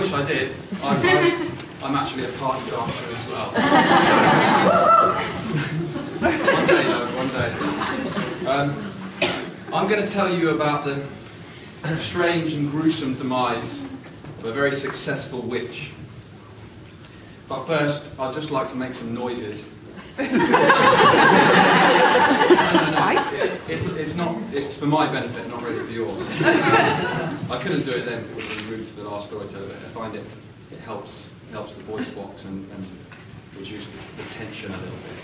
wish I did. I'm actually a party dancer as well. One day, though, one day. I'm going to tell you about the strange and gruesome demise of a very successful witch. But first, I'd just like to make some noises. It's for my benefit, not really for yours. I couldn't do it then if it would have been rude to the last storyteller, but I find it helps the voice box and reduce the tension a little bit.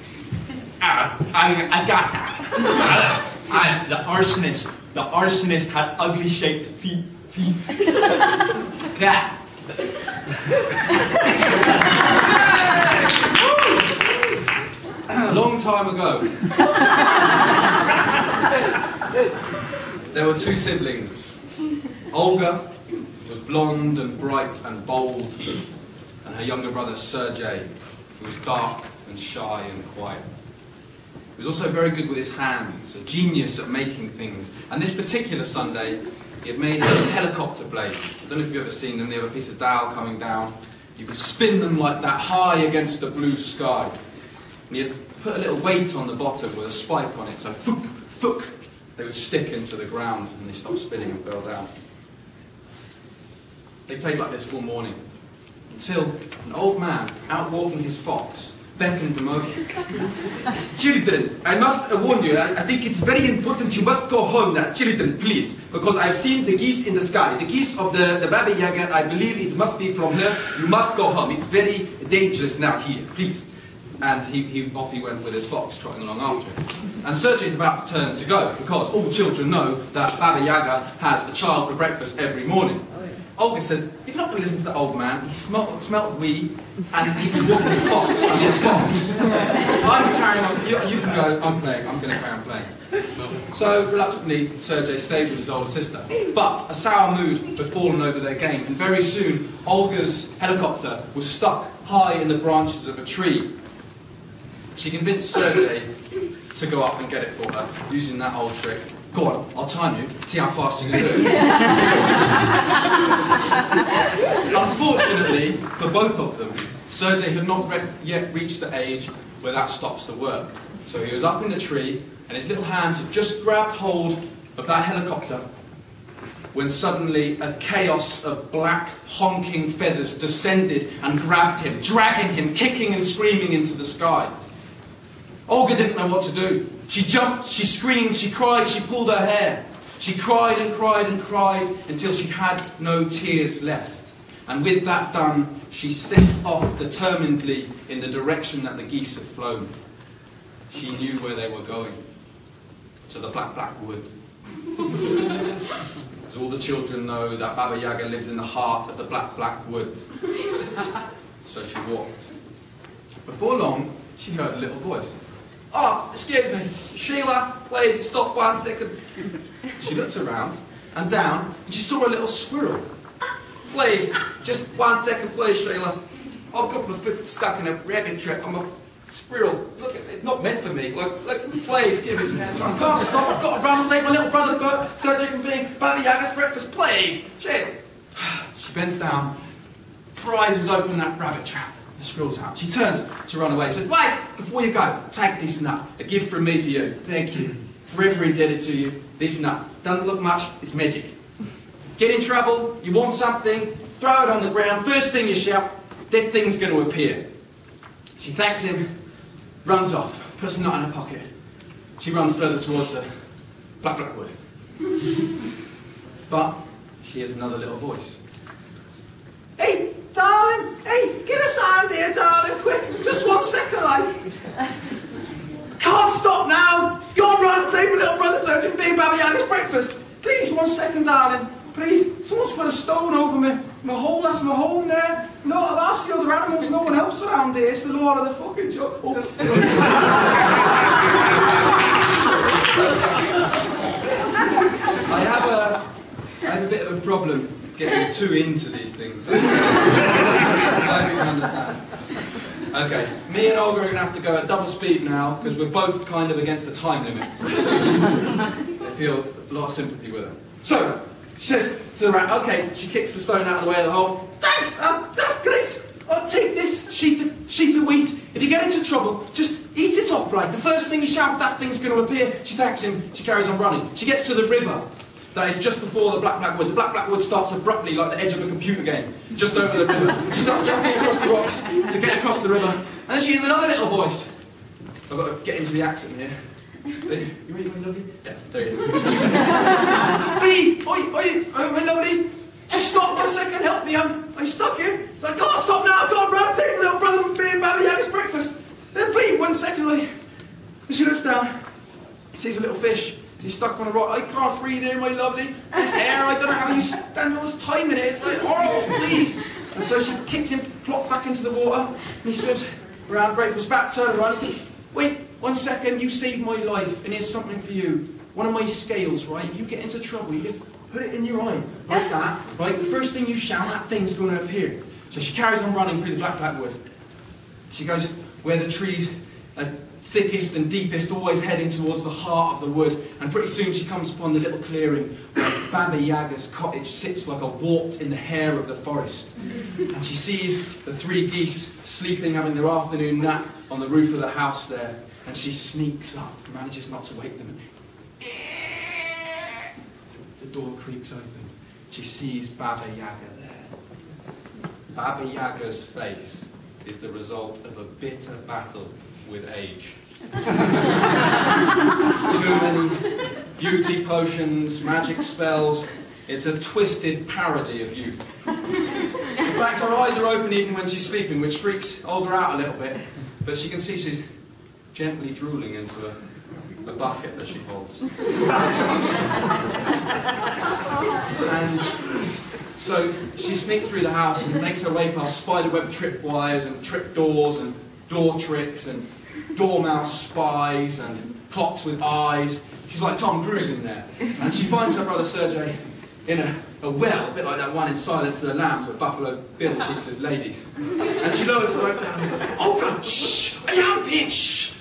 I got that. The arsonist. The arsonist had ugly shaped feet. Yeah. A long time ago, there were two siblings. Olga was blonde and bright and bold, and her younger brother Sergei, who was dark and shy and quiet. He was also very good with his hands, a genius at making things. And this particular Sunday, he had made a helicopter blade. I don't know if you've ever seen them. They have a piece of dowel coming down. You can spin them like that high against the blue sky. And he had put a little weight on the bottom with a spike on it, so thuk, thuk, they would stick into the ground and they stopped spinning and fell down. They played like this all morning, until an old man, out walking his fox, beckoned them over. Children, I must warn you, I think it's very important you must go home now. Children, please, because I've seen the geese in the sky. The geese of the Baba Yaga, I believe it must be from her. You must go home. It's very dangerous now here, please. And off he went with his fox, trotting along after him. And Sergei's about to turn to go, because all children know that Baba Yaga has a child for breakfast every morning. Olga says, you're not going to listen to the old man. He smelt wee, and he was walking with fox. I mean, a fox. I'm carrying on. You can go. I'm playing. I'm going to carry on playing. So, reluctantly, Sergei stayed with his older sister. But a sour mood had fallen over their game, and very soon, Olga's helicopter was stuck high in the branches of a tree. She convinced Sergei to go up and get it for her, using that old trick. Go on, I'll time you, see how fast you can do it. Unfortunately, for both of them, Sergei had not yet reached the age where that stops to work. So he was up in the tree, and his little hands had just grabbed hold of that helicopter, when suddenly a chaos of black, honking feathers descended and grabbed him, dragging him, kicking and screaming into the sky. Olga didn't know what to do. She jumped, she screamed, she cried, she pulled her hair. She cried and cried and cried until she had no tears left. And with that done, she set off determinedly in the direction that the geese had flown. She knew where they were going. To the black wood. As all the children know, that Baba Yaga lives in the heart of the black wood. So she walked. Before long, she heard a little voice. Oh, excuse me, Sheila, please stop 1 second. She looked around and down, and she saw a little squirrel. Please, just 1 second, please, Sheila. I've got my foot stuck in a rabbit trap. I'm a squirrel. Look, it's not meant for me. Look, please, give me some hand. I can't stop. I've got to run and save my little brother, but Sergei from being Baba Yaga's breakfast. Please, shit. She bends down, prizes open that rabbit trap. The squirrel's out. She turns to run away. She says, wait, before you go, take this nut. A gift from me to you. Thank you. Forever indebted to you. This nut. Doesn't look much, it's magic. Get in trouble, you want something, throw it on the ground. First thing you shout, that thing's going to appear. She thanks him, runs off, puts the nut in her pocket. She runs further towards the black wood. But she hears another little voice. Hey, darling! Hey, give us a hand here, darling, quick! Just 1 second, like. I can't stop now! Go on, run and save my little brother Sergei from being Baba Yaga's breakfast! Please, 1 second, darling. Please, someone's put a stone over me. My hole, that's my home there. No, I've asked the other animals, no one else around here. It's the Lord of the fucking job. Oh. I have a bit of a problem getting too into these things. I hope you can understand. Okay, me and Olga are going to have to go at double speed now, because we're both kind of against the time limit. I feel a lot of sympathy with her. So, she says to the rat, okay, she kicks the stone out of the way of the hole. thanks, that's great. I'll take this sheath of wheat. If you get into trouble, just eat it upright. The first thing you shout, that thing's going to appear. She thanks him. She carries on running. She gets to the river. That is just before the black wood. The black wood starts abruptly like the edge of a computer game, just over the river. She starts jumping across the rocks to get across the river. And then she hears another little voice. I've got to get into the accent here. You ready, my lovely? Yeah, there he is. Please, oi, my lovely. Just stop 1 second, help me, I'm stuck here. I can't stop now, I've got to run, take my little brother from being Baba Yaga's breakfast. Then please, 1 second, like. And she looks down, sees a little fish. He's stuck on a rock. I can't breathe here, my lovely. This air, I don't know how you stand all this time in it. It's horrible, please. And so she kicks him plop back into the water, and he swims around, grateful, back, turn around, he says, wait, 1 second, you saved my life, and here's something for you. One of my scales, right? If you get into trouble, you put it in your eye, like that, right? The first thing you shout, that thing's going to appear. So she carries on running through the black wood. She goes where the trees are thickest and deepest, always heading towards the heart of the wood. And pretty soon she comes upon the little clearing where Baba Yaga's cottage sits like a wart in the hair of the forest. And she sees the 3 geese sleeping, having their afternoon nap on the roof of the house there. And she sneaks up, manages not to wake them. The door creaks open. She sees Baba Yaga there. Baba Yaga's face is the result of a bitter battle with age. Too many beauty potions, magic spells. It's a twisted parody of youth. In fact, her eyes are open even when she's sleeping, which freaks Olga out a little bit. But she can see she's gently drooling into the bucket that she holds. And so she sneaks through the house and makes her way past spiderweb tripwires and trip doors and door tricks and dormouse spies and clocks with eyes. She's like Tom Cruise in there. And she finds her brother Sergei in a well, a bit like that one in Silence of the Lambs where Buffalo Bill keeps his ladies. And she lowers the rope down and he's like, oh God, shh, I am being shh.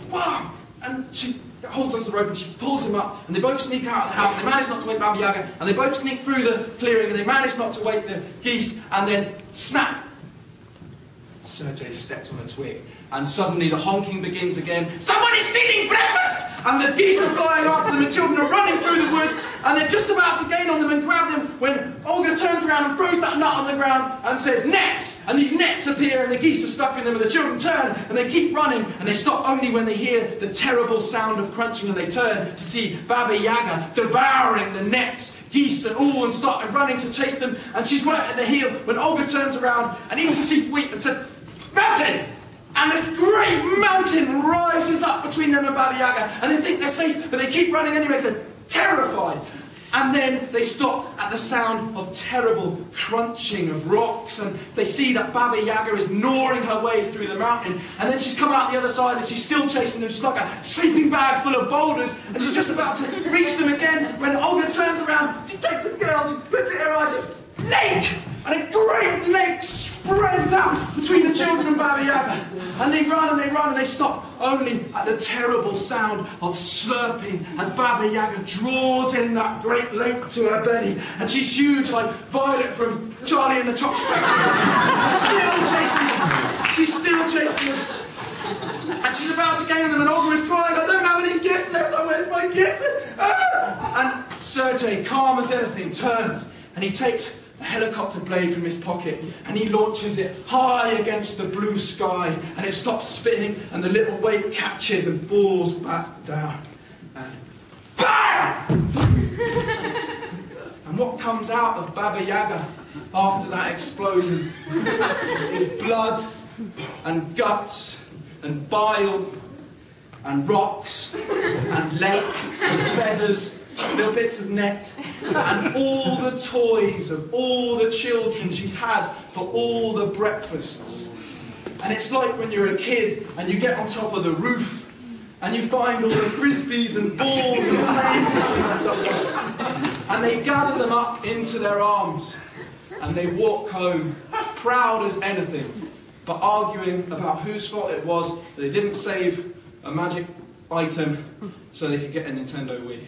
Wow. And she holds onto the rope and she pulls him up and they both sneak out of the house and they manage not to wake Baba Yaga and they both sneak through the clearing and they manage not to wake the geese and then snap! Sergei steps on a twig and suddenly the honking begins again. Someone is stealing breakfast! And the geese are flying after them and children are running through the wood and they're just about to gain on them and grab them when Olga turns around and throws that nut on the ground and says, nets! And these nets appear and the geese are stuck in them and the children turn and they keep running and they stop only when they hear the terrible sound of crunching and they turn to see Baba Yaga devouring the nets, geese and all and start running to chase them and she's right at the heel when Olga turns around and eats the sheep wheat and says, mountain! And this great mountain rises up between them and Baba Yaga and they think they're safe but they keep running anyway because they're terrified. And then they stop at the sound of terrible crunching of rocks and they see that Baba Yaga is gnawing her way through the mountain and then she's come out the other side and she's still chasing them. She's like a sleeping bag full of boulders and she's just about to reach them again when Olga turns around, she takes the scale, she puts it in her eyes, she says, lake! And a great lake spreads out between the children and Baba Yaga. And they run and they stop only at the terrible sound of slurping as Baba Yaga draws in that great lake to her belly. And she's huge like Violet from Charlie and the Chocolate Factory. She's still chasing them. And she's about to gain them and Olga is crying, I don't have any gifts left, where's my gifts? And Sergei, calm as anything, turns and he takes a helicopter blade from his pocket and he launches it high against the blue sky and it stops spinning and the little weight catches and falls back down and BAM! And what comes out of Baba Yaga after that explosion is blood and guts and bile and rocks and lake and feathers, little bits of net, and all the toys of all the children she's had for all the breakfasts. And it's like when you're a kid and you get on top of the roof and you find all the frisbees and balls and planes that have been left up there. And they gather them up into their arms and they walk home proud as anything, but arguing about whose fault it was that they didn't save a magic item so they could get a Nintendo Wii.